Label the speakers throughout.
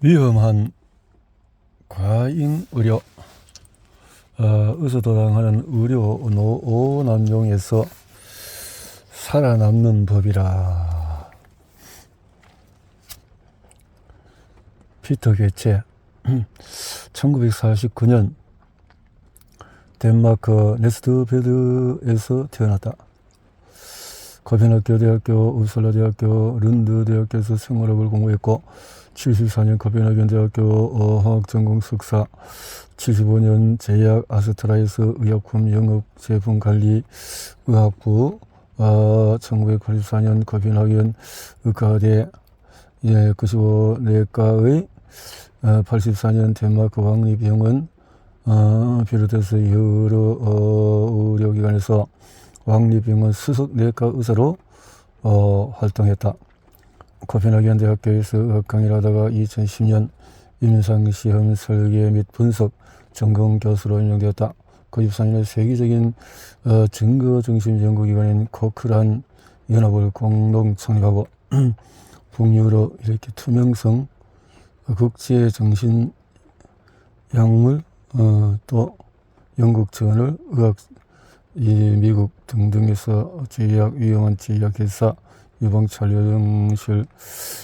Speaker 1: 위험한 과잉 의료, 의사도당하는 의료 노남용에서 살아남는 법이라. 피터 게체 1949년 덴마크 네스트베드에서 태어났다. 코펜하겐 대학교, 우슬라 대학교, 룬드 대학교에서 생물학을 공부했고 74년 코펜하겐 대학교 화학전공 석사, 75년 제약 아스트라에서 의약품 영업 제품 관리 의학부, 1984년 코펜하겐 의과대 95 내과의 84년 덴마크 왕립병원 비롯해서 여러 의료기관에서 왕립병원 수석 내과 의사로 활동했다. 코펜하겐 대학교에서 의학 강의를 하다가 2010년 임상시험 설계 및 분석 전공 교수로 임명되었다. 94년에 세계적인 증거중심 연구기관인 코크란 연합을 공동 창립하고 북유로 이렇게 투명성, 국제정신 약물, 또 영국 저널, 의학, 미국 등등에서 제약, 위험한 제약회사, 유방촬영실,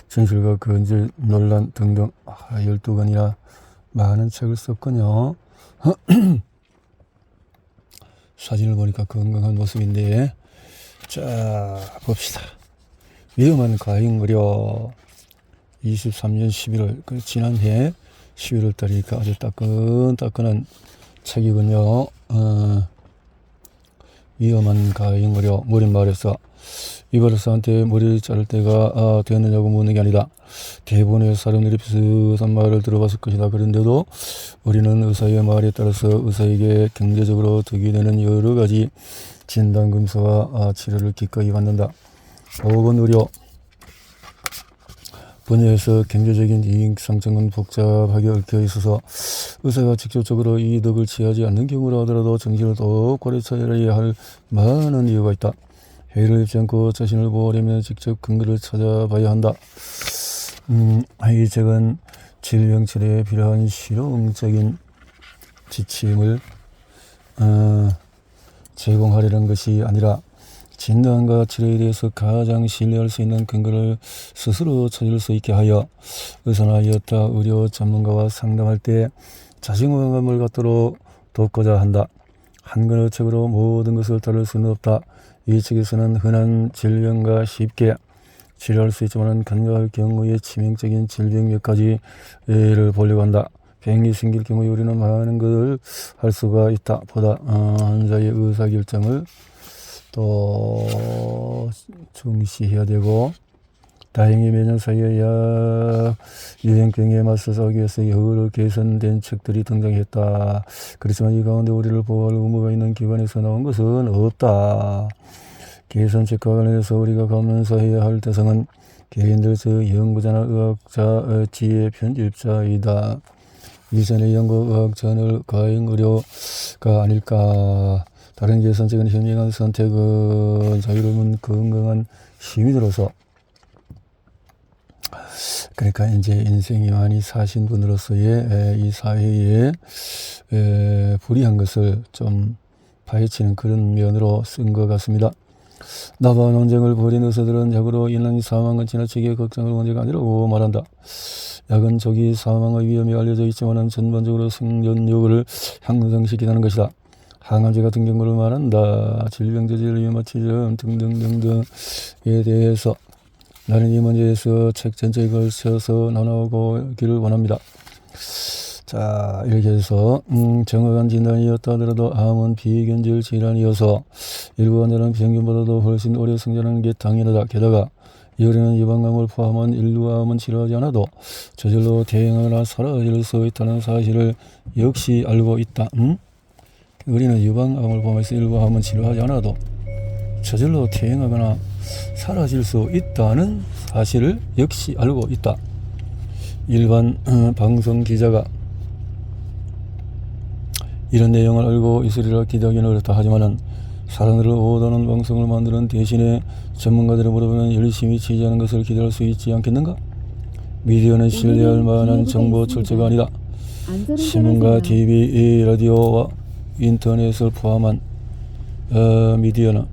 Speaker 1: 진실과 근질 논란 등등 12권이나 많은 책을 썼군요. 사진을 보니까 건강한 모습인데, 자 봅시다. 위험한 과잉 의료 23년 11월, 그 지난해 11월 달이니까 아주 따끈따끈한 책이군요. 위험한 과잉 의료. 머릿말에서 이발사한테 머리를 자를 때가 되었느냐고 묻는 게 아니다. 대부분의 사람들이 비슷한 말을 들어봤을 것이다. 그런데도 우리는 의사의 말에 따라서 의사에게 경제적으로 득이 되는 여러 가지 진단검사와 치료를 기꺼이 받는다. 5번 의료 분야에서 경제적인 이익상정은 복잡하게 얽혀 있어서 의사가 직접적으로 이득을 취하지 않는 경우라 하더라도 정신을 똑바로 차려야 할 많은 이유가 있다. 해를 입지 않고 자신을 보호하려면 직접 근거를 찾아봐야 한다. 이 책은 질병 치료에 필요한 실용적인 지침을 제공하려는 것이 아니라 진단과 치료에 대해서 가장 신뢰할 수 있는 근거를 스스로 찾을 수 있게 하여 의사나 여타 의료 전문가와 상담할 때 자신감을 갖도록 돕고자 한다. 한 권의 책으로 모든 것을 다룰 수는 없다. 이 책에서는 흔한 질병과 쉽게 치료할 수 있지만 간과할 경우에 치명적인 질병 몇 가지를 보려고 한다. 병이 생길 경우에 우리는 많은 것을 할 수가 있다. 보다 환자의 의사결정을 또 중시해야 되고, 다행히 매년 사이에 약 유행병에 맞서 싸우기 위해서 여러 개선된 책들이 등장했다. 그렇지만 이 가운데 우리를 보호할 의무가 있는 기관에서 나온 것은 없다. 개선책과 관련해서 우리가 감사해야 할 대상은 개인들, 즉 연구자나 의학자, 지혜 편집자이다. 이전의 연구 의학 저널 과잉 의료가 아닐까. 다른 개선책은 현명한 선택은 자유로운 건강한 시민으로서, 그러니까 이제 인생이 많이 사신 분으로서의 이 사회에 불이한 것을 좀 파헤치는 그런 면으로 쓴 것 같습니다. 나바 논쟁을 벌인 의사들은 약으로 인한 사망은 지나치게 걱정할 문제가 아니라고 말한다. 약은 조기 사망의 위험이 알려져 있지만 전반적으로 생존력을 향상시키는 것이다. 항암제 같은 경우를 말한다. 질병 저질, 위험치료 등등등등에 대해서 나는 이 문제에서 책 전체에 걸쳐서 나눠보기를 원합니다. 자, 이렇게 해서 정확한 진단이었다 하더라도 암은 비견질 질환이어서 일부 환자는 평균보다도 훨씬 오래 생존하는 게 당연하다. 게다가 이어리는 유방암을 포함한 일부 암은 치료하지 않아도 저절로 대응하거나 사라질 수 있다는 사실을 역시 알고 있다. 우리는 유방암을 포함해서 일부 암은 치료하지 않아도 저절로 퇴행하거나 사라질 수 있다는 사실을 역시 알고 있다. 일반 방송 기자가 이런 내용을 알고 있으리라 기대하기는 어렵다. 하지만은 사람들을 오도하는 방송을 만드는 대신에 전문가들을 물어보면 열심히 취재하는 것을 기대할 수 있지 않겠는가? 미디어는 신뢰할 만한 정보 출처가 아니다. 신문과 TV, 라디오와 인터넷을 포함한 미디어는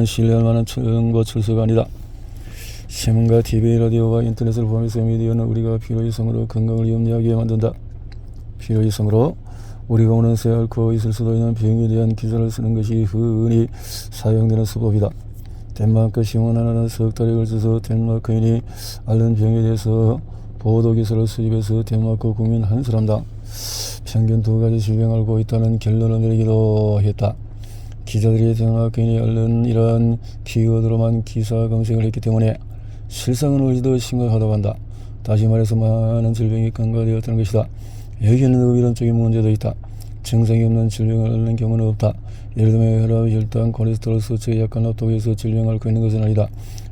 Speaker 1: 신뢰할 만한 정보 출처가 아니다. 신문과 TV, 라디오와 인터넷을 포함해서 미디어는 우리가 필요이성으로 건강을 염려하게 만든다. 필요이성으로 우리가 원해서 앓고 있을 수도 있는 병에 대한 기사를 쓰는 것이 흔히 사용되는 수법이다. 덴마크 신문 하나는 석 달에 걸쳐서 덴마크인이 앓는 병에 대해서 보도 기사를 수집해서 덴마크 국민 한 사람당 평균 2가지 질병을 앓고 있다는 결론을 내리기도 했다. 기자들이 덴마크인이 앓는 이러한 키워드로만 기사 검색을 했기 때문에 실상은 훨씬 더 심각하다고 한다. 다시 말해서 많은 질병이 간과되었다는 것이다. 여기에는 의료적인 문제도 있다. 증상이 없는 질병을 앓는 경우는 없다. 예를 들면 혈압, 혈당, 콜레스테롤 수치가 약간 높다고해서 질병을 앓고 있는 것은 아니다.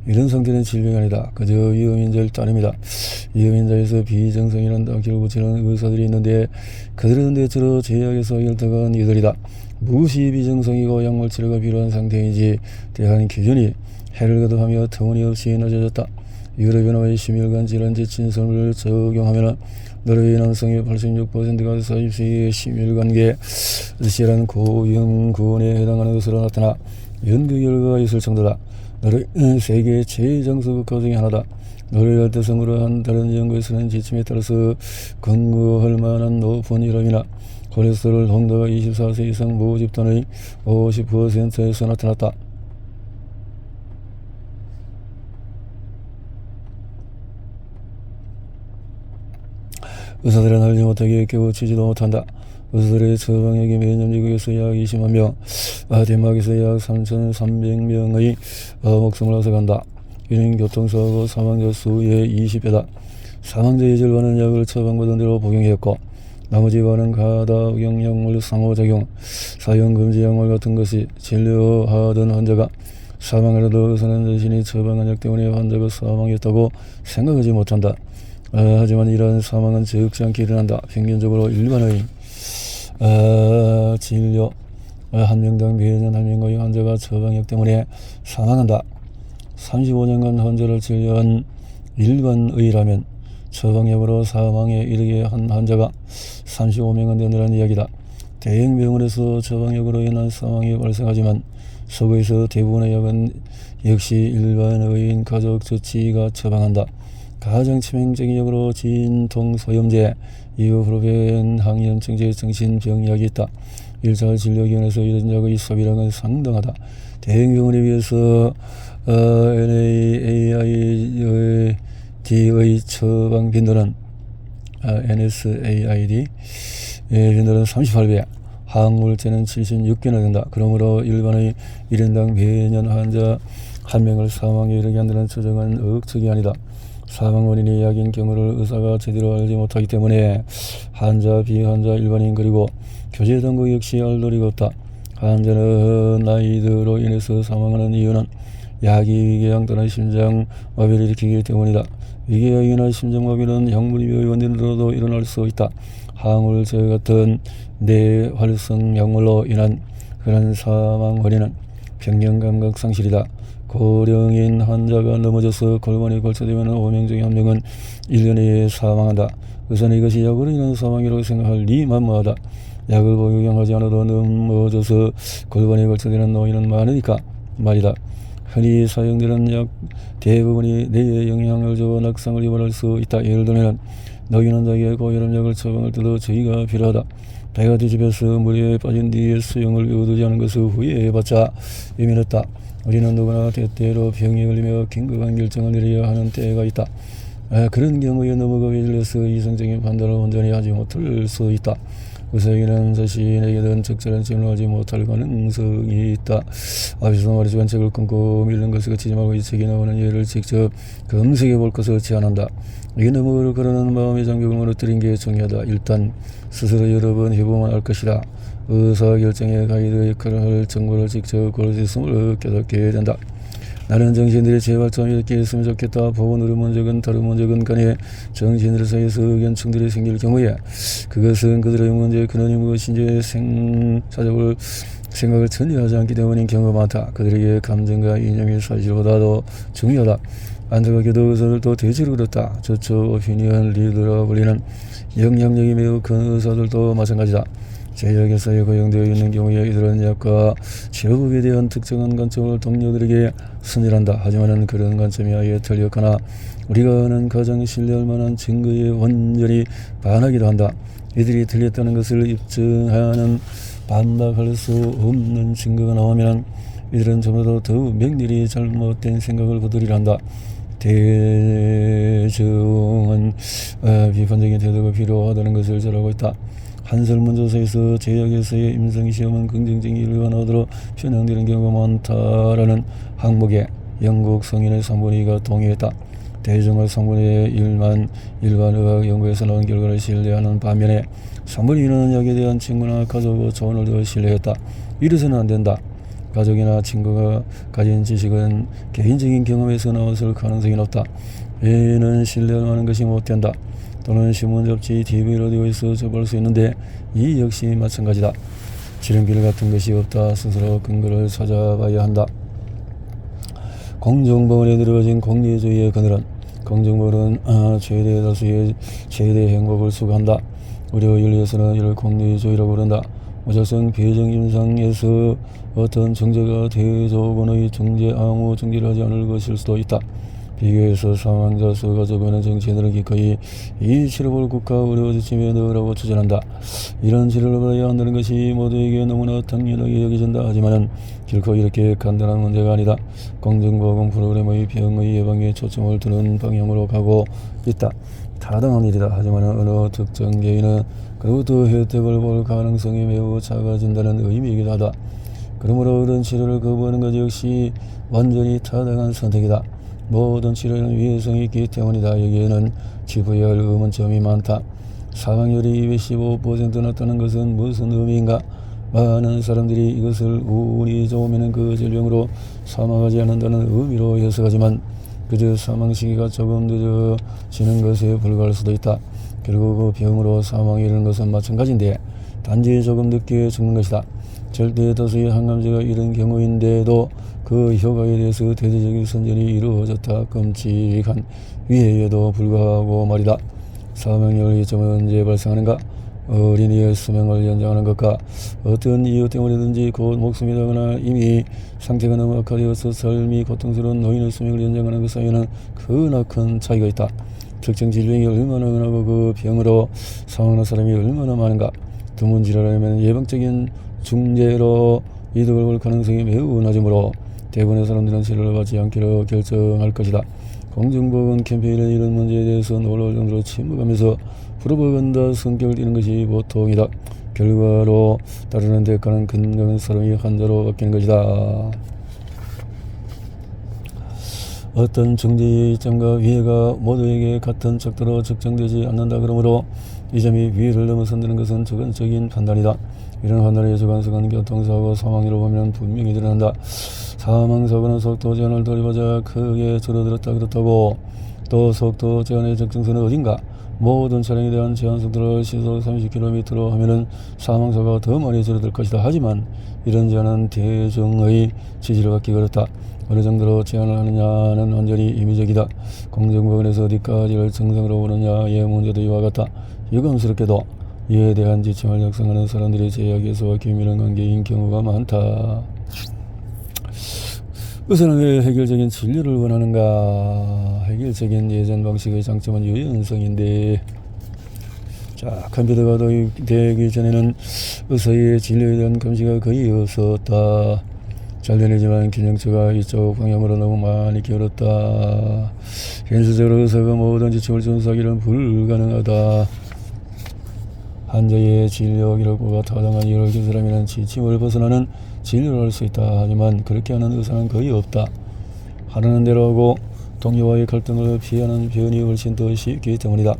Speaker 1: 이런 상태는 질병이 아니다. 그저 위험인자일 따름이다. 위험인자에서 비정상이라는 단계를 붙이는 의사들이 있는데 그들은 대체로 제약에서 혈당은 이들이다. 무엇이 비정상이고 약물 치료가 필요한 상태인지 대한 기준이 해를 거듭하며 터무니없이 낮아졌다. 유럽연합의 심혈관 질환제 진설을 적용하면 노르웨이 남성의 86%가 40세의 심혈관계 질환 고위험군에 해당하는 것으로 나타나 연구 결과가 있을 정도다. 노르웨이는 세계 최장수 국가 중에 하나다. 노르웨이 열대성으로 한 다른 연구에서는 지침에 따라서 권고할 만한 높은 혈압이나 콜레스테롤 농도가 24세 이상 모집단의 50%에서 나타났다. 의사들은 알지 못하게 깨우치지도 못한다. 의사들의 처방액이 매년 미국에서 약 20만 명, 덴마크에서 약 3,300명의 목숨을 앗아간다. 이는 교통사고 사망자 수의 20배다. 사망자의 절반은 약을 처방받은 대로 복용했고 나머지 반은 가다 영양물 상호작용, 사용금지 약물 같은 것이 진료하던 환자가 사망하려도 의사는 자신이 처방한 약 때문에 환자가 사망했다고 생각하지 못한다. 하지만 이러한 사망은 적지 않게 일어난다. 평균적으로 일반의 진료 한 명당 매년 한 명의 환자가 처방약 때문에 사망한다. 35년간 환자를 진료한 일반의라면 처방약으로 사망에 이르게 한 환자가 35명은 된다는 이야기다. 대형 병원에서 처방약으로 인한 사망이 발생하지만 서구에서 대부분의 약은 역시 일반의인 가족 조치가 처방한다. 가장 치명적인 약으로 진통소염제, 이부프로펜, 항염증제, 정신병약이 있다. 1차 진료기관에서 이런 약의 소비량은 상당하다. 대형병원에 비해서 NSAID의 처방 빈도는 NSAID 빈도는 38배, 항물제는 76개나 된다. 그러므로 일반의 1인당 매년 환자 1명을 사망에 이르게 한다는 추정은 억측이 아니다. 사망 원인이 약인 경우를 의사가 제대로 알지 못하기 때문에 환자, 비환자, 일반인 그리고 교제당국 역시 알 도리가 없다. 환자는 나이들로 인해서 사망하는 이유는 약이 위궤양 또는 심장마비를 일으키기 때문이다. 위궤양이나 심장마비는 약물의 원인으로도 일어날 수 있다. 항울제 같은 뇌활성 약물로 인한 그런 사망 원인은 평형감각 상실이다. 고령인 환자가 넘어져서 골반이 골절되면 5명 중에 1명은 1년 내에 사망한다. 의사는 이것이 약으로 인한 사망이라고 생각하니 만무하다. 약을 복용하지 않아도 넘어져서 골반이 골절되는 노인은 많으니까 말이다. 흔히 사용되는 약 대부분이 뇌에 영향을 줘 낙상을 유발할 수 있다. 예를 들면 노인 환자에게 고혈압약을 처방할 때도 주의가 필요하다. 배가 뒤집혀서 물에 빠진 뒤에 수영을 의도지 않은 것을 후회해봤자 의미는 없다. 우리는 누구나 때때로 병에 걸리며 긴급한 결정을 내려야 하는 때가 있다. 그런 경우에 넘어가게 질려서 이성적인 판단을 온전히 하지 못할 수 있다. 의사에게는 자신에게 대한 적절한 질문을 하지 못할 가능성이 있다. 앞에서 말했지만 책을 끊고 밀는 것을 그치지 말고 이 책에 나오는 예를 직접 검색해 볼 것을 제안한다. 이게 너무 그러는 마음의 장벽을 무너뜨린 게 중요하다. 일단 스스로 여러 번 해보면 알 것이다. 의사결정의 가이드 역할을 할 정보를 직접 고를 수 있음을 깨닫게 된다. 나는 정신들이 제발 좀 이렇게 했으면 좋겠다. 보고 누르면 적은 다른 문제건 간에 정신들 사이에서 의견충들이 생길 경우에 그것은 그들의 문제의 근원이 무엇인지 생사적을 생각을 전혀 하지 않기 때문인 경우가 많다. 그들에게 감정과 이념이 사실보다 더 중요하다. 안타깝게도 의사들도 대체로 그렇다. 저처 오피니언 리더라 불리는 영향력이 매우 큰 의사들도 마찬가지다. 제약회사에 고용되어 있는 경우에 이들은 약과 치료법에 대한 특정한 관점을 동료들에게 선전한다. 하지만 그런 관점이 아예 틀렸거나 우리가 아는 가장 신뢰할 만한 증거에 완전히 반하기도 한다. 이들이 틀렸다는 것을 입증하는 반박할 수 없는 증거가 나오면 이들은 저보다 더욱 맹렬히 잘못된 생각을 거두리라 한다. 대중은 비판적인 태도가 필요하다는 것을 잘 알고 있다. 한설문조사에서 제약회사의 임상시험은 긍정적인 일관화로 편향되는 경우가 많다라는 항목에 영국 성인의 3분의 2가 동의했다. 대중의 3분의 1만 일반 의학 연구에서 나온 결과를 신뢰하는 반면에 3분의 2는 약에 대한 친구나 가족 조언을 더 신뢰했다. 이래서는 안 된다. 가족이나 친구가 가진 지식은 개인적인 경험에서 나왔을 가능성이 높다. 얘는 신뢰하는 것이 못 된다. 또는 신문, 잡지, TV, 라디오에서 접할 수 있는데 이 역시 마찬가지다. 지름길 같은 것이 없다. 스스로 근거를 찾아봐야 한다. 공정법원에 들어진 공리주의의 그늘은 공정법은 최대 다수의 최대 행복을 수고한다. 우리 윤리에서는 이를 공리주의라고 부른다. 무작정 배정 임상에서 어떤 정제가 대조건의 정제 아무 정제를 하지 않을 것일 수도 있다. 비교해서 사망자 수가 적은 정치인들은 기꺼이 이 치료법을 국가 의료 지침에 넣으라고 추천한다. 이런 치료를 받아야 한다는 것이 모두에게 너무나 당연하게 여겨진다. 하지만 결코 이렇게 간단한 문제가 아니다. 공정보건 프로그램의 병의 예방에 초점을 두는 방향으로 가고 있다. 타당한 일이다. 하지만 어느 특정 개인은 그로부터 혜택을 볼 가능성이 매우 작아진다는 의미이기도 하다. 그러므로 이런 치료를 거부하는 것 역시 완전히 타당한 선택이다. 모든 치료에는 위해성이 있기 때문이다. 여기에는 짚어야 할 의문점이 많다. 사망률이 215% 났다는 것은 무슨 의미인가? 많은 사람들이 이것을 운이 좋으면 그 질병으로 사망하지 않는다는 의미로 해석하지만 그저 사망 시기가 조금 늦어지는 것에 불과할 수도 있다. 결국 그 병으로 사망에 이르는 것은 마찬가지인데 단지 조금 늦게 죽는 것이다. 절대 다수의 항암제가 이런 경우인데도 그 효과에 대해서 대대적인 선전이 이루어졌다. 끔찍한 위해에도 불구하고 말이다. 사망률이 좀 언제 발생하는가? 어린이의 수명을 연장하는 것과 어떤 이유 때문이든지 곧 목숨이 나거나 이미 상태가 너무 악화되어서 삶이 고통스러운 노인의 수명을 연장하는 것 사이에는 크나큰 차이가 있다. 특정 질병이 얼마나 흔하고 그 병으로 사망하는 사람이 얼마나 많은가? 드문 질환이라면 예방적인 중재로 이득을 볼 가능성이 매우 낮으므로 대부분의 사람들은 치료를 받지 않기로 결정할 것이다. 공정보건 캠페인은 이런 문제에 대해서 놀라울 정도로 침묵하면서 프로파간다 성격을 띠는 것이 보통이다. 결과로 따르는 대가는 건강한 사람이 환자로 바뀌는 것이다. 어떤 정제의 이점과 위해가 모두에게 같은 척도로 측정되지 않는다. 그러므로 이 점이 위해를 넘어선다는 것은 주관적인 판단이다. 이런 판단의 주관성은 교통사고 사망률을 보면 분명히 드러난다. 사망사고는 속도 제한을 돌입하자 크게 줄어들었다. 그렇다고 또 속도 제한의 적정선은 어딘가? 모든 차량에 대한 제한 속도를 시속 30km로 하면은 사망사고가 더 많이 줄어들 것이다. 하지만 이런 제한은 대중의 지지를 받기 어렵다. 어느 정도로 제한을 하느냐는 완전히 임의적이다. 공정보건에서 어디까지를 정상으로 보느냐의 문제도 이와 같다. 유감스럽게도 이에 대한 지침을 작성하는 사람들이 제약회사와 긴밀한 관계인 경우가 많다. 의사는 왜 해결적인 진료를 원하는가? 해결적인 예전 방식의 장점은 유연성인데, 자, 컴퓨터가 도입되기 전에는 의사의 진료에 대한 감시가 거의 없었다. 잘 되지만 기능처가 이쪽 방향으로 너무 많이 기울었다. 현실적으로 의사가 모든 지침을 준수하기는 불가능하다. 환자의 진료 기록부가 타당한 이유를 기술하면 지침을 벗어나는 진료를 할 수 있다. 하지만 그렇게 하는 의사는 거의 없다. 하라는 대로 하고 동료와의 갈등을 피하는 변이 훨씬 더 쉽기 때문이다.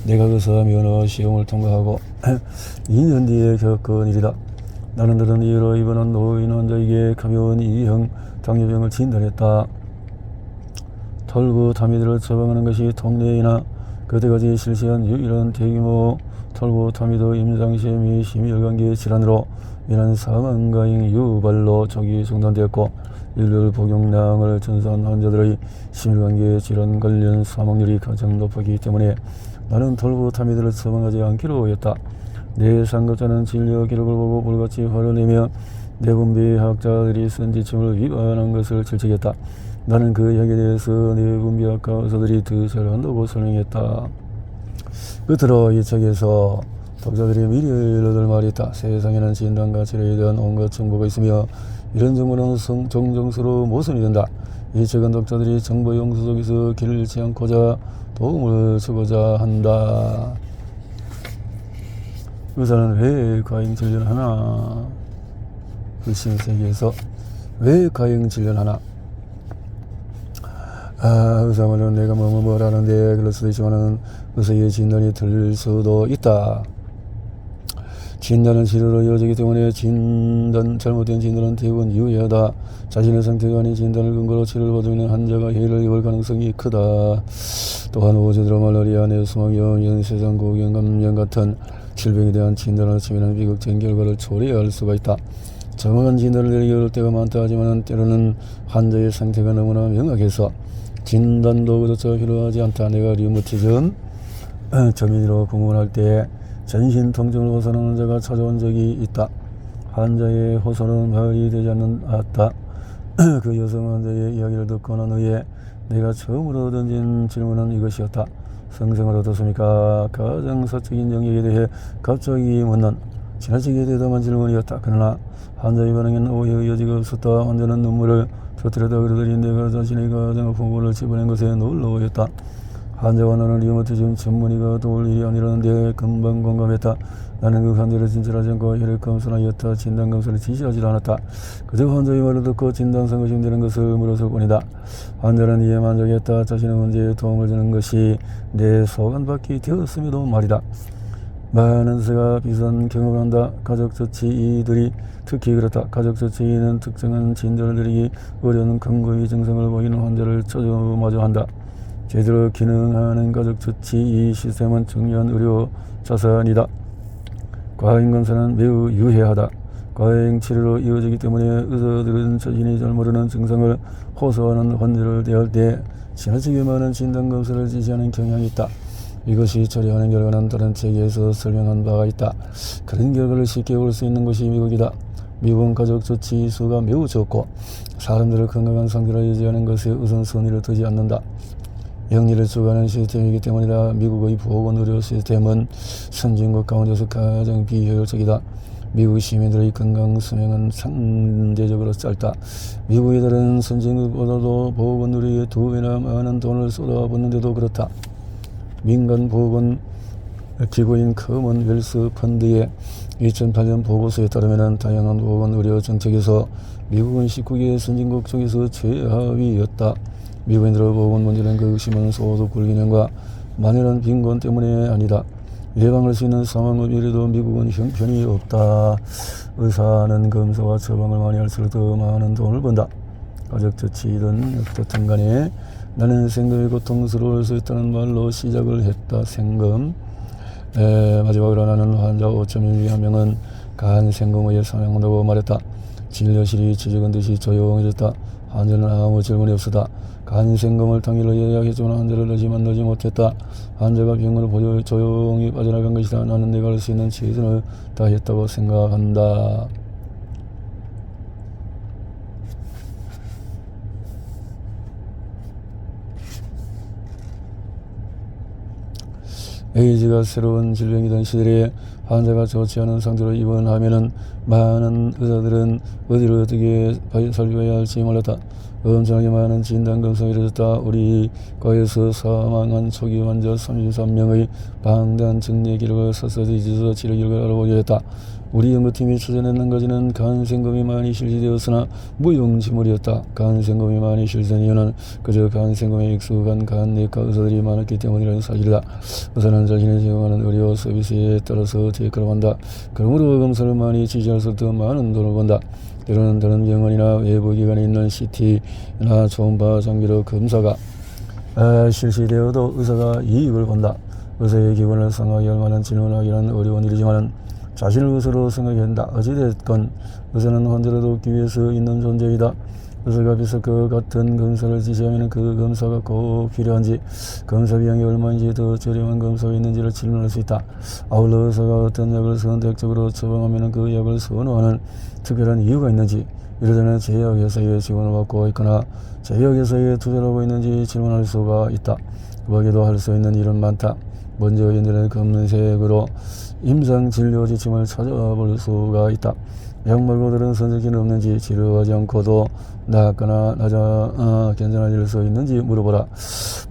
Speaker 1: 내가 의사 면허 시험을 통과하고 2년 뒤에 겪은 일이다. 나는 다른 이유로 입원한 노인 환자에게 가벼운 2형 당뇨병을 진단했다. 털구 타미드를 처방하는 것이 동네이나 그때까지 실시한 유일한 대규모 털구 타미드 임상시험이 심혈관계 질환으로 이는 사망과잉 유발로 조기 중단되었고 일별 복용량을 전수한 환자들의 심혈관계 질환 관련 사망률이 가장 높았기 때문에 나는 돌부타미드를 처방하지 않기로 했다. 내 상급자는 진료 기록을 보고 불같이 화를 내며 내분비학자들이 쓴 지침을 위반한 것을 질책했다. 나는 그 약에 대해서 내분비학과 의사들이 더 잘한다고 설명했다. 끝으로 이 책에서 독자들이 미리 얻을 말이 있다. 세상에는 진단과 치료에 대한 온갖 정보가 있으며 이런 정보는 정정수로 모순이 된다. 이 책은 독자들이 정보 용수 속에서 길을 잃지 않고자 도움을 주고자 한다. 의사는 왜 과잉 진료를 하나? 불신 세계에서 왜 과잉 진료를 하나? 의사 말은 내가 뭐라는데 그럴 수도 있지만은 의사의 진단이 틀릴 수도 있다. 진단은 치료로 이어지기 때문에 잘못된 진단은 대부분 유해하다. 자신의 상태가 아닌 진단을 근거로 치료를 받고 있는 환자가 해를 입을 가능성이 크다. 또한 오즈드라 말라리아, 뇌수막염, 연쇄성 고경감염 같은 질병에 대한 진단을 치면은 비극적인 결과를 초래할 수가 있다. 정확한 진단을 내리기 어려울 때가 많다 하지만 때로는 환자의 상태가 너무나 명확해서 진단도 그렇죠 필요하지 않다. 내가 류머티즘 전문의로 근무할 때 전신 통증을 호소하는 환자가 찾아온 적이 있다. 환자의 호소는 말이 되지 않았다. 그 여성 환자의 이야기를 듣고 난 후에 내가 처음으로 던진 질문은 이것이었다. 성생을 어떻습니까? 가장 사적인 영역에 대해 갑자기 묻는 지나치게 대담한 질문이었다. 그러나 환자의 반응에는 오해의 여지가 없었다. 환자는 눈물을 터뜨렸다. 그러더니 내가 자신의 가장 아픈 부분을 집어낸 것에 놀라웠다. 환자와 나는 류머티즘 전문의가 도울 일이 아니라는데 금방 공감했다. 나는 그 환자를 진찰하지 않고 혈액 검사나 여타 진단 검사를 지시하지 않았다. 그저 환자의 말을 듣고 진단서 의심되는 것을 물었을 뿐이다. 환자는 이에 만족했다. 자신의 문제에 도움을 주는 것이 내 소원받기 되었음에도 말이다. 많은 의사가 비싼 경험을 한다. 가족조치의들이 특히 그렇다. 가족조치의는 특정한 진단을 내리기 어려운 근거의 증상을 보이는 환자를 마주한다. 제대로 기능하는 가족조치의 시스템은 중요한 의료 자산이다. 과잉 검사는 매우 유해하다. 과잉 치료로 이어지기 때문에 의사들은 자신이 잘 모르는 증상을 호소하는 환자를 대할 때 지나치게 많은 진단 검사를 지시하는 경향이 있다. 이것이 처리하는 결과는 다른 책에서 설명한 바가 있다. 그런 결과를 쉽게 볼 수 있는 것이 미국이다. 미국은 가족조치 수가 매우 적고 사람들을 건강한 상태로 유지하는 것에 우선순위를 두지 않는다. 영리를 추구하는 시스템이기 때문이다. 미국의 보건의료 시스템은 선진국 가운데서 가장 비효율적이다. 미국 시민들의 건강 수명은 상대적으로 짧다. 미국이 다른 선진국보다도 보건의료에 2배나 많은 돈을 쏟아붓는데도 그렇다. 민간 보건 기구인 커먼웰스 펀드의 2008년 보고서에 따르면 다양한 보건의료 정책에서 미국은 19개 선진국 중에서 최하위였다. 미국인들의 보건 문제는 그 심한 소득 불균형과 만연한 빈곤 때문에 아니다. 예방할 수 있는 사망률에도 미국은 형편이 없다. 의사는 검사와 처방을 많이 할수록 더 많은 돈을 번다. 가족조치이든 어떻든 간에 나는 생금이 고통스러울 수 있다는 말로 시작을 했다. 생금. 마지막으로 나는 환자 5.1명은 간생금에 사망한다고 말했다. 진료실이 지저근 듯이 조용해졌다. 환자는 아무 질문이 없었다. 간생금을 당일로 예약했지만 환자를 다시 만나지 못했다. 환자가 병원을 조용히 빠져나간 것이다. 나는 내가 할 수 있는 최선을 다했다고 생각한다. 에이즈가 새로운 질병이던 시절에 환자가 좋지 않은 상태로 입원하면은 많은 의사들은 어디로 어떻게 살펴야 할지 몰랐다. 엄청나게 많은 진단검사가 이루어졌다. 우리 과에서 사망한 초기 환자 33명의 방대한 정례 기록을 서서히 뒤져서 치료 결과를 알아보려 했다. 우리 연구팀이 찾아낸 한 가지는 간생검이 많이 실시되었으나 무용지물이었다. 간생검이 많이 실시된 이유는 그저 간생검에 익숙한 간내과 의사들이 많았기 때문이라는 사실이다. 의사는 자신이 제공하는 의료 서비스에 따라서 대가를 한다. 그러므로 검사를 많이 지시할수록 더 많은 돈을 번다. 때로는 다른 병원이나 외부 기관에 있는 CT나 초음파 장비로 검사가 실시되어도 의사가 이익을 본다. 의사의 기본을 상하게 할 만한 질문하기는 어려운 일이지만 자신을 의사로 생각해야 한다. 어찌됐건 의사는 환자를 돕기 위해서 있는 존재이다. 의사가 비서 그 같은 검사를 지시하면 그 검사가 꼭 필요한지, 검사 비용이 얼마인지, 더 저렴한 검사가 있는지를 질문할 수 있다. 아울러 의사가 어떤 약을 선택적으로 처방하면 그 약을 선호하는 특별한 이유가 있는지, 이러자는 제약회사의 지원을 받고 있거나 제약회사에 투자를 하고 있는지 질문할 수가 있다. 그 밖에도 할 수 있는 일은 많다. 먼저 인터넷 검색으로 임상진료 지침을 찾아볼 수가 있다. 약 말고 다른 선택지는 없는지, 치료하지 않고도 낫거나 괜찮아질 수 있는지 물어보라.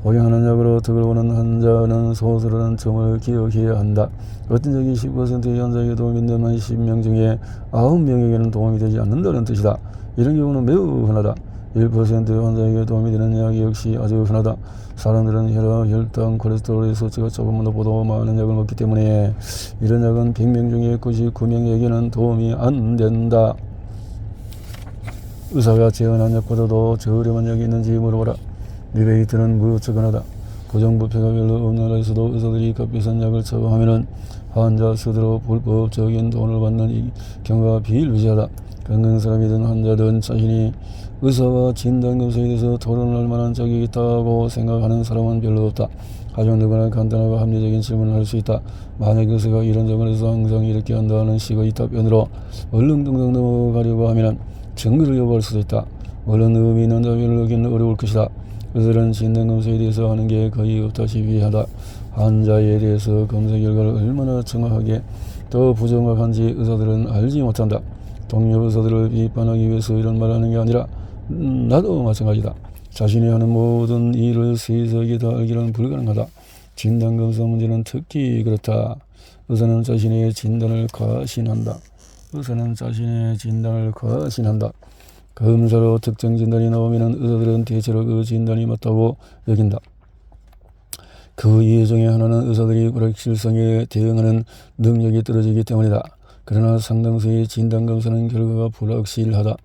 Speaker 1: 복용하는 약으로 득을 보는 환자는 소수라는 점을 기억해야 한다. 어떤 적이 10%의 환자에게 도움이 되면 10명 중에 9명에게는 도움이 되지 않는다는 뜻이다. 이런 경우는 매우 흔하다. 1%의 환자에게 도움이 되는 약이 역시 아주 흔하다. 사람들은 혈압, 혈당, 콜레스테롤의 수치가 조금만 더 보도 많은 약을 먹기 때문에 이런 약은 100명 중에 99명에게는 도움이 안 된다. 의사가 제언한 약보다도 저렴한 약이 있는지 물어보라. 리베이트는 무척 흔하다. 고정부패가 별로 없는 나라에서도 의사들이 값비싼 약을 처방하면 환자 수대로 불법적인 돈을 받는 이 경우가 비일비재하다. 건강한 사람이든 환자든 자신이 의사와 진단검사에 대해서 토론할 만한 자격이 있다고 생각하는 사람은 별로 없다. 하지만 누구나 간단하고 합리적인 질문을 할 수 있다. 만약 의사가 이런 점을 해서 항상 이렇게 한다는 식의 답변으로 얼렁뚱땅 넘어가려고 하면 증거를 요구할 수도 있다. 물론 의미 있는 답변을 얻기는 어려울 것이다. 의사들은 진단검사에 대해서 하는 게 거의 없다시피 하다. 환자에 대해서 검사 결과를 얼마나 정확하게 또 부정확한지 의사들은 알지 못한다. 동료 의사들을 비판하기 위해서 이런 말을 하는 게 아니라 나도 마찬가지다. 자신이 하는 모든 일을 세세하게 다 알기는 불가능하다. 진단검사 문제는 특히 그렇다. 의사는 자신의 진단을 과신한다. 검사로 특정 진단이 나오면 의사들은 대체로 그 진단이 맞다고 여긴다. 그 이유 중에 하나는 의사들이 불확실성에 대응하는 능력이 떨어지기 때문이다. 그러나 상당수의 진단검사는 결과가 불확실하다.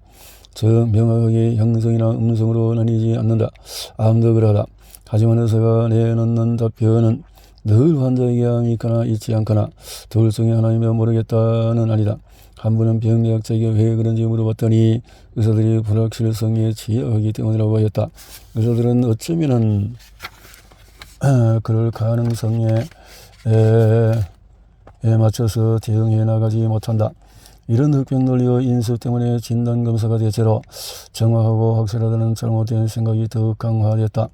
Speaker 1: 즉 명확하게 형성이나 음성으로 나뉘지 않는다. 암도 그러하다. 하지만 의사가 내놓는 답변은 늘 환자에게 암이 있거나 있지 않거나 둘 중에 하나이면 모르겠다는 아니다. 한 분은 병리학자에게 왜 그런지 물어봤더니 의사들이 불확실성에 취약하기 때문이라고 하였다. 의사들은 어쩌면은 그럴 가능성에 맞춰서 대응해 나가지 못한다. 이런 흑백 논리와 인습 때문에 진단검사가 대체로 정확하고 확실하다는 잘못된 생각이 더욱 강화되었다.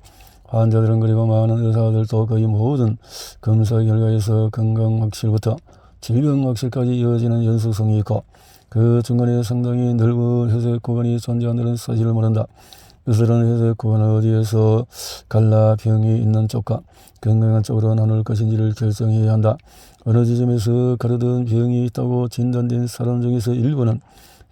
Speaker 1: 환자들은 그리고 많은 의사들도 거의 모든 검사 결과에서 건강 확실부터 질병 확실까지 이어지는 연속성이 있고 그 중간에 상당히 넓은 회색 구간이 존재한다는 사실을 모른다. 의사들은 회색 구간 어디에서 갈라 병이 있는 쪽과 건강한 쪽으로 나눌 것인지를 결정해야 한다. 어느 지점에서 가르던 병이 있다고 진단된 사람 중에서 일부는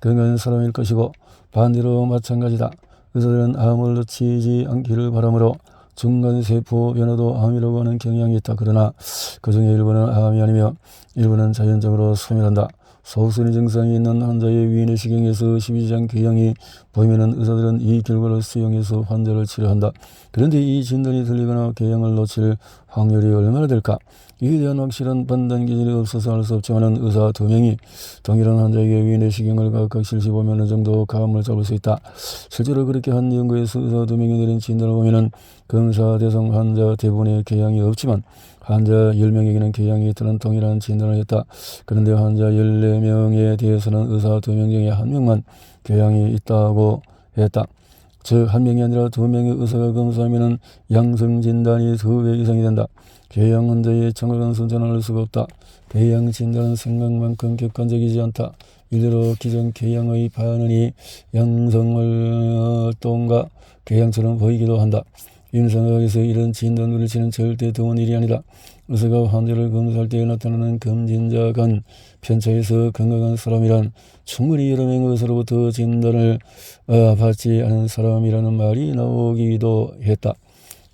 Speaker 1: 건강한 사람일 것이고 반대로 마찬가지다. 의사들은 암을 놓치지 않기를 바라므로 중간세포 변화도 암이라고 하는 경향이 있다. 그러나 그 중에 일부는 암이 아니며 일부는 자연적으로 소멸한다. 소수의 증상이 있는 환자의 위내시경에서 12장 궤양이 보이면 의사들은 이 결과를 수용해서 환자를 치료한다. 그런데 이 진단이 틀리거나 궤양을 놓칠 확률이 얼마나 될까? 이에 대한 확실한 판단 기준이 없어서 알 수 없지만 의사 2명이 동일한 환자에게 위내시경을 각각 실시보면 어느 정도 감을 잡을 수 있다. 실제로 그렇게 한 연구에서 의사 2명이 내린 진단을 보면 검사 대상 환자 대부분의 궤양이 없지만 환자 10명에게는 궤양이 있다는 동일한 진단을 했다. 그런데 환자 14명에 대해서는 의사 2명 중에 1명만 궤양이 있다고 했다. 즉 1명이 아니라 2명의 의사가 검사하면 양성 진단이 2배 이상이 된다. 궤양 환자의 정확한 선전을 할 수가 없다. 궤양 진단은 생각만큼 객관적이지 않다. 일례로 기존 궤양의 반응이 양성 활동과 궤양처럼 보이기도 한다. 임상학에서 이런 진단을 치는 절대 드문 일이 아니다. 의사가 환자를 검사할 때 나타나는 검진자 간 편차에서 건강한 사람이란 충분히 여러 명의 의사로부터 진단을 받지 않은 사람이라는 말이 나오기도 했다.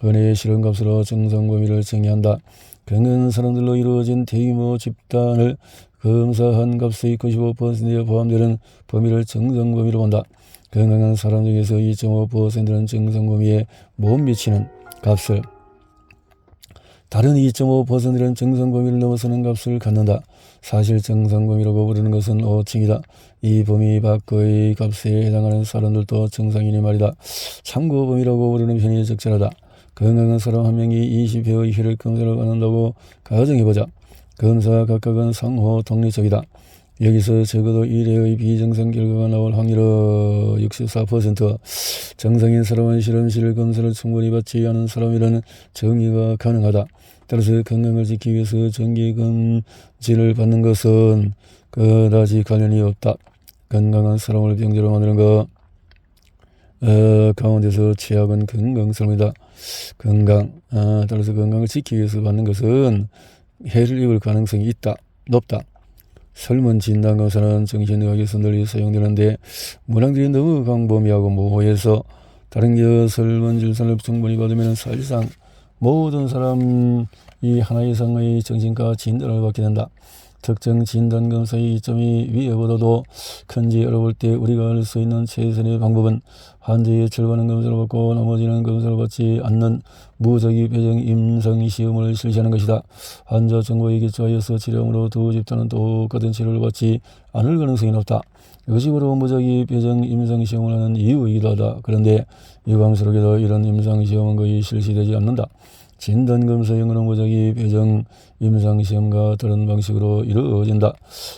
Speaker 1: 은혜의 실험값으로 정상 범위를 정의한다. 건강한 사람들로 이루어진 대규모 집단을 검사한 값의 95%에 포함되는 범위를 정상 범위로 본다. 건강한 사람 중에서 2.5%는 정상 범위에 못 미치는 값을, 다른 2.5%는 정상 범위를 넘어서는 값을 갖는다. 사실 정상범위라고 부르는 것은 호칭이다. 이 범위 밖의 값에 해당하는 사람들도 정상인이 말이다. 참고범위라고 부르는 편이 적절하다. 건강한 사람 한 명이 20회의 혈액 검사를 받는다고 가정해보자. 검사 각각은 상호 독립적이다. 여기서 적어도 1회의 비정상 결과가 나올 확률은 64%. 정상인 사람은 실험실 검사를 충분히 받지 않은 사람이라는 정의가 가능하다. 따라서 건강을 지키기 위해서 정기검진을 받는 것은 그다지 관련이 없다. 건강한 사람을 병자로 만드는 것 가운데서 최악은 건강성이다. 따라서 건강을 지키기 위해서 받는 것은 해를 입을 가능성이 높다. 설문 진단검사는 정신의학에서 널리 사용되는데 문항들이 너무 광범위하고 모호해서 다른 설문 진단을 충분히 받으면 사실상 모든 사람이 하나 이상의 정신과 진단을 받게 된다. 특정 진단검사의 이점이 위에보다도 큰지 알아볼 때 우리가 알 수 있는 최선의 방법은 환자의 절반은 검사를 받고 나머지는 검사를 받지 않는 무작위 배정 임상시험을 실시하는 것이다. 환자 정보에 기초하여서 치료함으로 두 집단은 똑같은 치료를 받지 않을 가능성이 높다. 이것이므로 무작위 배정 임상시험을 하는 이유이기도 하다. 그런데 유감스럽게도 이런 임상시험은 거의 실시되지 않는다. 진단검사용으로 무작위 배정 임상시험과 다른 방식으로 이루어진다.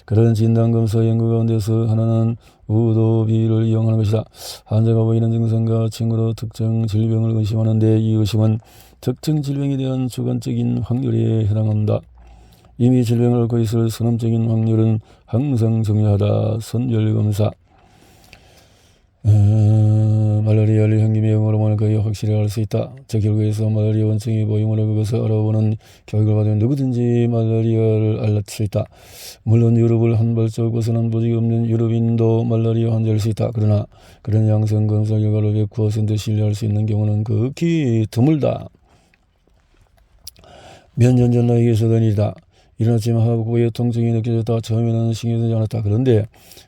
Speaker 1: 그런 진단검사 연구 가운데서 하나는 의도비를 이용하는 것이다. 환자가 보이는 증상과 징후로 특정 질병을 의심하는데 이 의심은 특정 질병에 대한 주관적인 확률에 해당한다. 이미 질병을 앓고 있을 선험적인 확률은 항상 중요하다. 선별검사 말라리아를 현kim의 영어로 보면 거의 확실히 알 수 있다. 저 결과에서 말라리아 원증이 보이므로 그것을 알아보는 교육을 받으면 누구든지 말라리아를 알 수 있다. 물론 유럽을 한 발짝 벗어난 보직이 없는 유럽인도 말라리아 환자일 수 있다. 그러나 그런 양성 검사 결과를 100% 신뢰할 수 있는 경우는 극히 드물다. 몇 년 전 나에게 있었던 일이다. 일어났지만 하복부에 통증이 느껴졌다. 처음에는 신경 쓰지 않았다. 그런데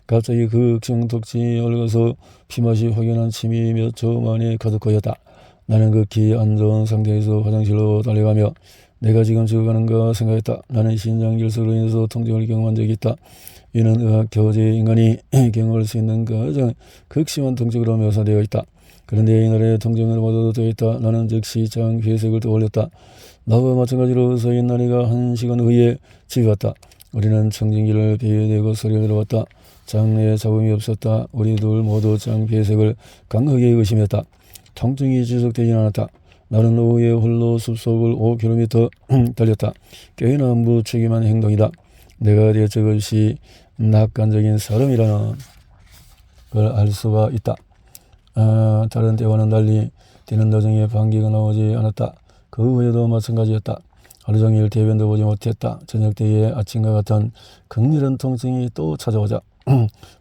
Speaker 1: 갑자기 극성 덕진이 얽어서 피맛이 확연한 침이 몇 초 만에 가득하였다. 나는 극히 안 좋은 상태에서 화장실로 달려가며 내가 지금 죽어가는가 생각했다. 나는 신장결석으로 인해서 통증을 경험한 적이 있다. 이는 의학 교제의 인간이 경험할 수 있는 가장 극심한 통증으로 묘사되어 있다. 그런데 이날의 통증을 모두 되어 있다. 나는 즉시 장회색을 떠올렸다. 나와 마찬가지로 의사인 나니가 1시간 후에 집에 왔다. 우리는 청진기를 배에 대고 소리를 들어봤다. 장내에 잡음이 없었다. 우리 둘 모두 장폐색을 강하게 의심했다. 통증이 지속되진 않았다. 나는 오후에 홀로 숲속을 5km 달렸다. 꽤나 무책임한 행동이다. 내가 대책 없이 낙관적인 사람이라는 걸 알 수가 있다. 다른 때와는 달리 뛰는 도중에 방귀가 나오지 않았다. 그 후에도 마찬가지였다. 하루 종일 대변도 보지 못했다. 저녁 때에 아침과 같은 극렬한 통증이 또 찾아오자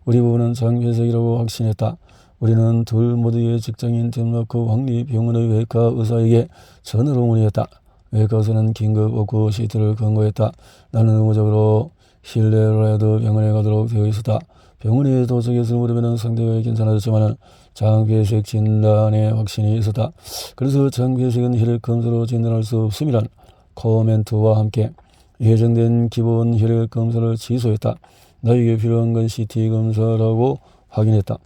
Speaker 1: 우리 부부는 장회색이라고 확신했다. 우리는 둘 모두의 직장인 덴마크 왕립병원의 외과 의사에게 전화로 문의했다. 외과 의사는 긴급 오크 시트를 권고했다. 나는 의무적으로 힐레라드 병원에 가도록 되어 있었다. 병원에 도착해서 물으면 상태가 괜찮아졌지만 장폐색 진단에 확신이 있었다. 그래서 장폐색은 혈액 검사로 진단할 수 없음이란 코멘트와 함께 예정된 기본 혈액 검사를 취소했다. 나에게 필요한 건 CT 검사라고 확인했다.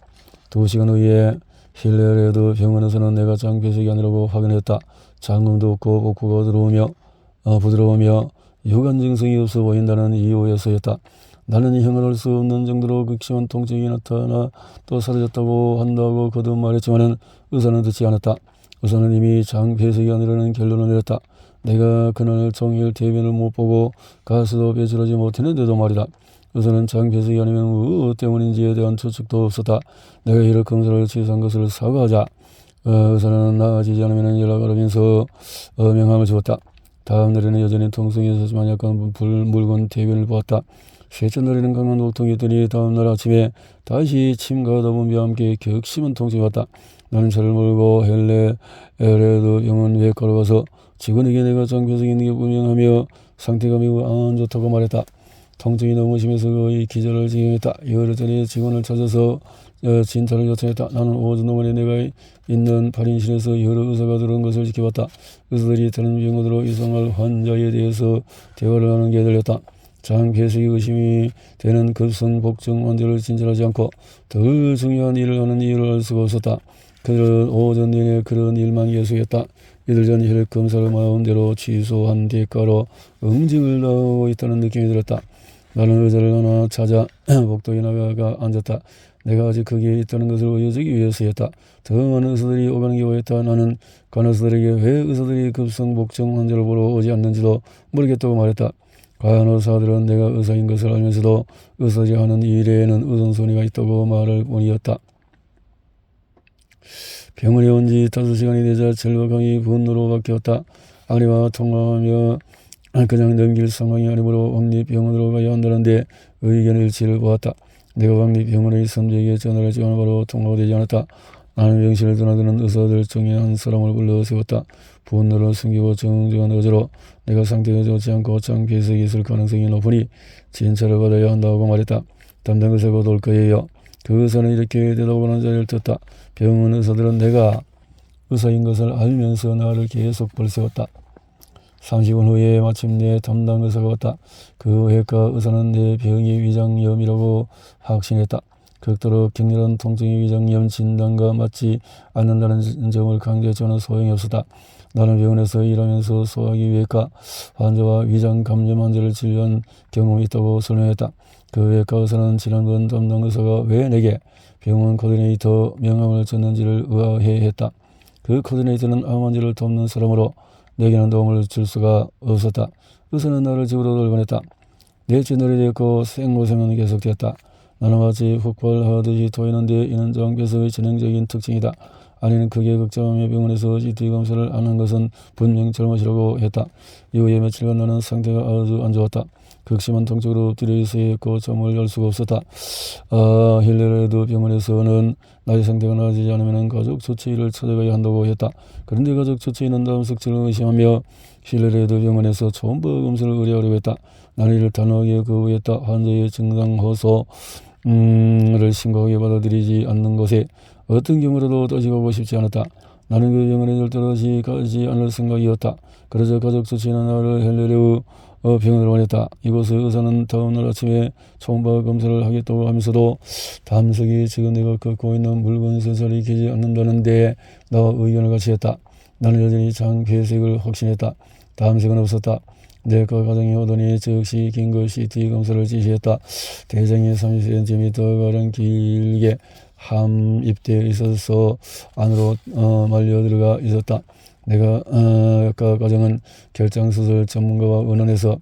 Speaker 1: 2시간 후에 힐레레드 병원에서는 내가 장폐색이 아니라고 확인했다. 장음도 없고 오크가 부드러우며 유관 증상이 없어 보인다는 이유에서였다. 나는 형언할 수 없는 정도로 극심한 통증이 나타나 또 사라졌다고 한다고 거듭 말했지만 의사는 듣지 않았다. 의사는 이미 장폐색이 아니라는 결론을 내렸다. 내가 그날 종일 대변을 못 보고 가스도 배출하지 못했는데도 말이다. 의사는 장폐색이 아니면 무엇 때문인지에 대한 추측도 없었다. 내가 혈액 검사를 취소한 것을 사과하자 의사는 나아지지 않으면 연락을 하면서 명함을 주었다. 다음 날에는 여전히 통증이 있었지만 약간 묽은 대변을 보았다. 셋째 날에는 강한 우통이 있더니 다음 날 아침에 다시 침과 더붐과 함께 격심한 통증이 왔다. 나는 차를 몰고 헬레레드 병원 외과로 가서 직원에게 내가 장폐색이 있는 게 분명하며 상태가 매우 안 좋다고 말했다. 통증이 너무 심해서 거의 기절을 지경했다. 열흘 전에 직원을 찾아서 진찰을 요청했다. 나는 오전 동안에 내가 있는 8인실에서 여러 의사가 들어온 것을 지켜봤다. 의사들이 다른 병원으로 이송할 환자에 대해서 대화를 하는 게 들렸다. 장폐석이 의심이 되는 급성 복종 환자를 진찰하지 않고 더 중요한 일을 하는 이유를 알 수가 없었다. 그들은 오전 내내 그런 일만 계속했다. 이들 전 혈액 검사를 마음대로 취소한 대가로 응징을 나오고 있다는 느낌이 들었다. 나는 의자를 하나 찾아 복도에 나가 앉았다. 내가 아직 거기에 있다는 것을 보여주기 위해서였다. 더 많은 의사들이 오가는 게 오했다. 나는 간호사들에게 왜 의사들이 급성 복종 환자를 보러 오지 않는지도 모르겠다고 말했다. 간호사들은 내가 의사인 것을 알면서도 의사들이 하는 일에는 우선순위가 있다고 말할 뿐이었다. 병원에 온 지 5시간이 되자 절박함이 분노로 바뀌었다. 아내와 통화하며 그냥 넘길 상황이 아니므로 왕립병원으로 가야 한다는데 의견 일치를 보았다. 내가 왕립병원의 선배에게 전화를 지원 바로 통화가 되지 않았다. 나는 병실을 드나드는 의사들 중에 한 사람을 불러 세웠다. 분노를 숨기고 정정한 어조로 내가 상태가 좋지 않고 장폐석이 있을 가능성이 높으니 진찰을 받아야 한다고 말했다. 담당 의사가 올 거예요. 그 의사는 이렇게 대답하는 자리를 떴다. 병원 의사들은 내가 의사인 것을 알면서 나를 계속 벌세웠다. 30분 후에 마침내 담당 의사가 왔다. 그 외과 의사는 내 병이 위장염이라고 확신했다. 극도로 격렬한 통증이 위장염 진단과 맞지 않는다는 점을 강조했지만 소용이 없었다. 나는 병원에서 일하면서 소화기 외과 환자와 위장 감염 환자를 진료한 경험이 있다고 설명했다. 그 외과 의사는 지난번 담당 의사가 왜 내게 병원 코디네이터 명함을 줬는지를 의아해했다. 그 코디네이터는 암 환자를 돕는 사람으로 내게는 도움을 줄 수가 없었다. 의사는 나를 집으로 돌보냈다. 넷째 날이 되었고 생고생은 계속되었다. 나는 마치 폭발하듯이 토했는데 이는 장폐석의 전형적인 특징이다. 아내는 크게 걱정하며 병원에서 CT 검사를 안 한 것은 분명 잘못이라고 했다. 이후에 며칠간 나는 상태가 아주 안 좋았다. 극심한 통증으로 엎드려 있어야 했고 잠을 잘 수가 없었다. 힐레레드 병원에서는 나의 상태가 나아지지 않으면 가족 조치의를 찾아가야 한다고 했다. 그런데 가족 조치의는 다음 석질을 의심하며 힐레레드 병원에서 초음파 검사를 의뢰하려고 했다. 나는 이를 단호하게 거부했다. 환자의 증상 호소를 심각하게 받아들이지 않는 것에 어떤 경우라도 다시 가고 싶지 않았다. 나는 그 병원에 절대로 다시 가지 않을 생각이었다. 그러자 가족 조치의는 나를 힐레레드 병원으로 보냈다. 이곳의 의사는 다음날 아침에 초음파 검사를 하겠다고 하면서도 담석이 지금 내가 갖고 있는 물건에서 잘 익히지 않는다는데 나와 의견을 같이 했다. 나는 여전히 장폐색을 확신했다. 담석은 없었다. 내과 과장이 오더니 즉시 긴급 CT 검사를 지시했다. 대장이 30cm가량 길게 함 입되어 있어서 안으로 말려 들어가 있었다. 내가 과 과정은 결장수술 전문가와 의논해서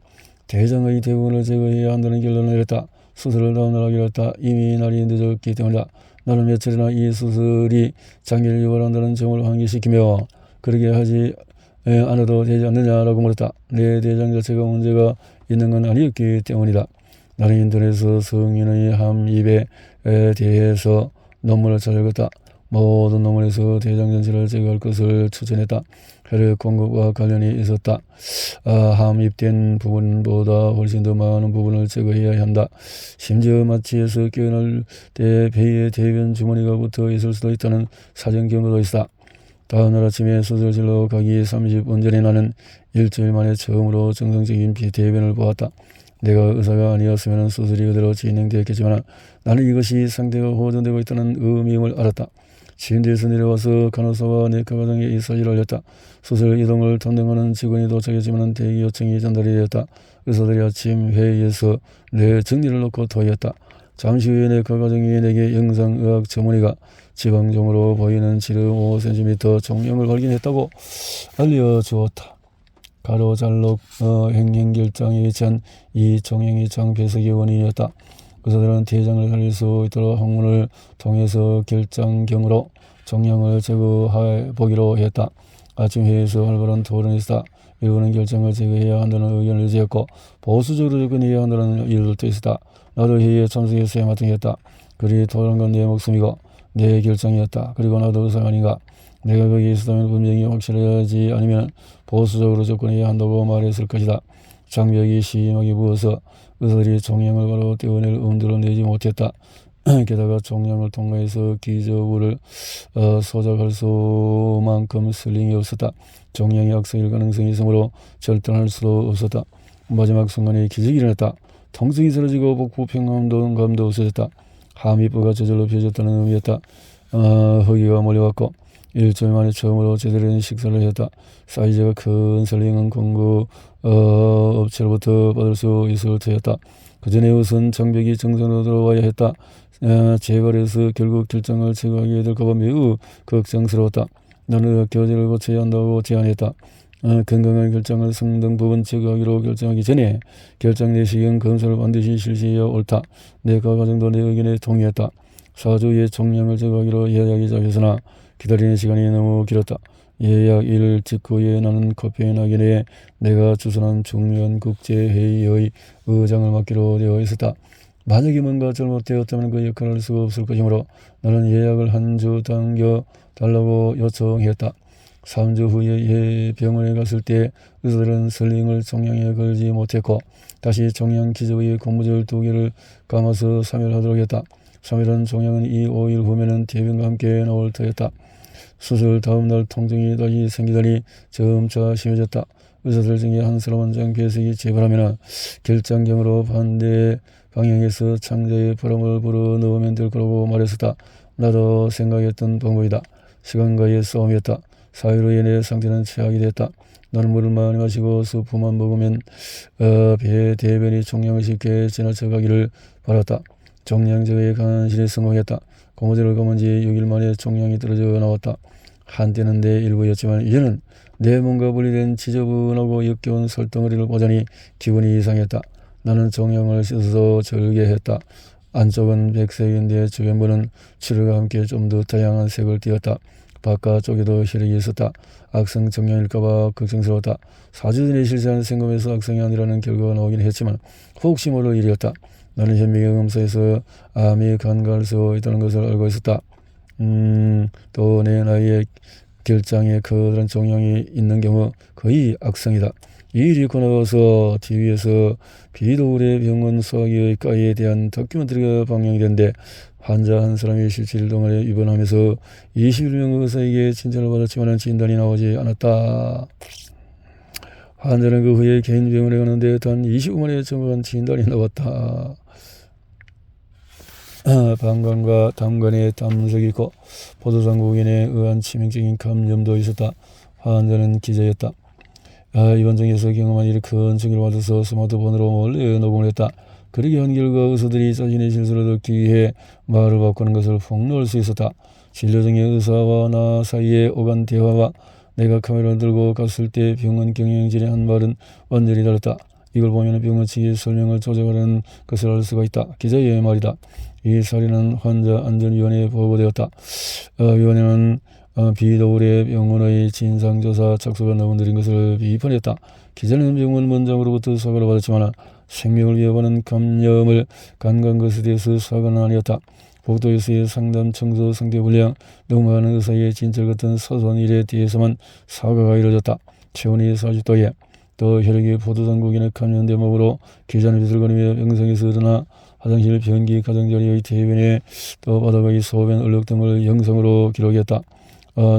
Speaker 1: 대장의 대부분을 제거해야 한다는 결론을 내렸다. 수술을 다음날 하기로 했다. 이미 날이 늦었기 때문이다. 나는 며칠이나 이 수술이 장기를 유발한다는 점을 환기시키며 그렇게 하지 않아도 되지 않느냐라고 물었다. 내 대장 자체가 문제가 있는 건 아니었기 때문이다. 나는 인터넷에서 성인의 함입에 대해서 논문을 찾아읽었다. 모든 논문에서 대장 전체를 제거할 것을 추천했다. 혈액 공급과 관련이 있었다. 함 입된 부분보다 훨씬 더 많은 부분을 제거해야 한다. 심지어 마취에서 깨어날 때 배에 대변 주머니가 붙어 있을 수도 있다는 사전 경고도 있다. 다음날 아침에 수술실로 가기 30분 전에 나는 일주일 만에 처음으로 정상적인 대변을 보았다. 내가 의사가 아니었으면 수술이 그대로 진행되었겠지만 나는 이것이 상태가 호전되고 있다는 의미임을 알았다. 침대에서 내려와서 간호사와 내과 과장에 이 사실을 알렸다. 수술 이동을 담당하는 직원이 도착했지만 대기 요청이 전달이 되었다. 의사들이 아침 회의에서 내 정리를 놓고 토의했다. 잠시 후에 내과 과장이 내게 영상의학 전문의가 지방종으로 보이는 지름 5cm 종양을 발견했다고 알려주었다. 가로잘록 행행결장에 의한 이 종양이 장폐석의 원인이었다. 의사들은 대장을 살릴 수 있도록 학문을 통해서 결장경으로 종양을 제거해 보기로 했다. 아침 회의에서 활발한 토론이 있었다. 일부는 결장을 제거해야 한다는 의견을 제시했고 보수적으로 접근해야 한다는 일들도 있었다. 나도 회의에 참석해서 해마땅했다. 그리 토론한 건 내 목숨이고 내 결정이었다. 그리고 나도 의사가 아닌가. 내가 거기에 있었다면 분명히 확실하지 않으면 보수적으로 접근해야 한다고 말했을 것이다. 장벽이 심하게 부어서 의사들이 종양을 바로 떼어낼 엄두를 내지 못했다. 게다가 종양을 통과해서 기저부를 소작할 수만큼 슬링이 없었다. 종양이 악성일 가능성이 있으므로 절단할 수도 없었다. 마지막 순간에 기적이 일어났다. 통증이 사라지고 복부 평감도 없어졌다. 하미부가 저절로 펴졌다는 의미였다. 허기가 몰려왔고 일주일 만에 처음으로 제대로 된 식사를 했다. 사이즈가 큰 설링은 공급 업체로부터 받을 수 있을 터였다. 그 전에 우선 장벽이 정상으로 들어와야 했다. 재발해서 결국 결정을 제거하게 될까봐 매우 걱정스러웠다. 나는 교재를 고쳐야 한다고 제안했다. 건강한 결정을 성등 부분 제거하기로 결정하기 전에 결정 내시경 검사를 반드시 실시해야 옳다. 내과 과정도 내 의견에 동의했다. 4주 후에 종양을 제거하기로 예약이 잡혔으나 기다리는 시간이 너무 길었다. 예약 일 직후에 나는 코펜하겐에 내가 주선한 중요한 국제회의의 의장을 맡기로 되어 있었다. 만약에 뭔가 잘못되었다면 그 역할을 할 수가 없을 것이므로 나는 예약을 한 주 당겨 달라고 요청했다. 3주 후에 병원에 갔을 때 의사들은 슬링을 종양에 걸지 못했고 다시 종양 기저의 고무줄 2개를 감아서 3일 하도록 했다. 3일은 종양은 5일 후면은 대변과 함께 나올 터였다. 수술 다음 날 통증이 다시 생기더니 점차 심해졌다. 의사들 중에 한 사람은 장폐색이 재발하면 결장경으로 반대 방향에서 창자에 바람을 불어 넣으면 될 거라고 말했었다. 나도 생각했던 방법이다. 시간과의 싸움이었다. 4일 후에 내 상태는 최악이 됐다. 나는 물을 많이 마시고 수프만 먹으면 배 대변이 종양을 쉽게 지나쳐가기를 바랐다. 종양 제거에 간신히 성공했다. 고무줄을 감은 지 6일 만에 종양이 떨어져 나왔다. 한때는 내 일부였지만 이제는 내 몸과 분리된 지저분하고 역겨운 설덩어리를 보자니 기분이 이상했다. 나는 종양을 씻어서 절개했다. 안쪽은 백색인데 주변부는 칠흑과 함께 좀 더 다양한 색을 띠었다. 바깥쪽에도 혈액이 있었다. 악성 종양일까봐 걱정스러웠다. 4주 전에 실시한 생검에서 악성이 아니라는 결과가 나오긴 했지만 혹시 모를 일이었다. 나는 현미경 검사에서 암이 간과할 수 있다는 것을 알고 있었다. 또 내 나이에 결장에 커다란 종양이 있는 경우 거의 악성이다. 이 일이 있고 나서 TV에서 비도울의 병원 소화기의과에 대한 다큐멘터리가 방영이 됐는데 환자 한 사람이 실질 동안에 입원하면서 21명 의사에게 진찰을 받았지만 진단이 나오지 않았다. 환자는 그 후에 개인 병원에 가는데 단 25만에 정확한 진단이 나왔다. 방광과 담관에 담석이 있고 포도당국인에 의한 치명적인 감염도 있었다. 환자는 기자였다. 이번 중에서 경험한 일이 큰 충격을 받아서 스마트폰으로 몰래 녹음을 했다. 그러게 한 결과 의사들이 자신의 실수를 듣기 위해 말을 바꾸는 것을 폭로할 수 있었다. 진료 중에 의사와 나 사이에 오간 대화와 내가 카메라를 들고 갔을 때 병원 경영진의 한 말은 완전히 다르다. 이걸 보면 병원 측의 설명을 조작하는 것을 알 수가 있다. 기자의 말이다. 이 사례는 환자안전위원회에 보고되었다. 위원회는 비도울의 병원의 진상조사 착수가 너무 느린 것을 비판했다. 기자는 병원 원장으로부터 사과를 받았지만 생명을 위협하는 감염을 간과한 것에 대해서 사과는 아니었다. 복도에서의 상담, 청소, 상태 불량, 너무 많은 의사의 진찰 같은 사소한 일에 대해서만 사과가 이루어졌다. 체온이 40도에 또 혈액이 포도당국인의 감염된 몸으로 기자는 비틀거리며 병상에서 일어나 화장실, 변기, 가장자리의 대변에 또 바닥의 소변, 얼룩 등을 영상으로 기록했다.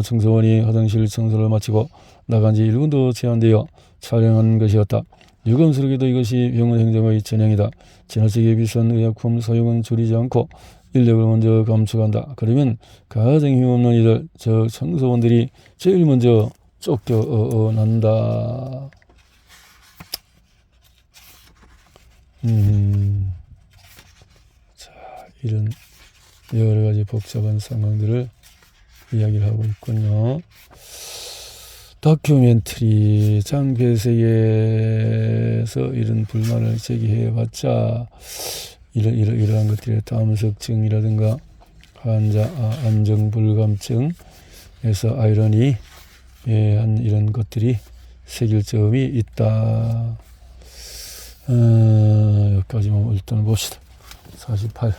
Speaker 1: 청소원이 화장실 청소를 마치고 나간 지 1분도 채 안 되어 촬영한 것이었다. 유감스럽게도 이것이 병원 행정의 전형이다. 지나치게 비싼 의약품 사용은 줄이지 않고 인력을 먼저 감축한다. 그러면 가장 힘없는 이들, 즉 청소원들이 제일 먼저 쫓겨난다. 자, 이런 여러 가지 복잡한 상황들을 이야기를 하고 있군요. 다큐멘터리 장폐색에서 이런 불만을 제기해봤자 이러한 것들의 담석증이라든가 환자 안정불감증에서 아이러니 한 이런 것들이 새길 점이 있다. 여기까지만 일단 봅시다. 48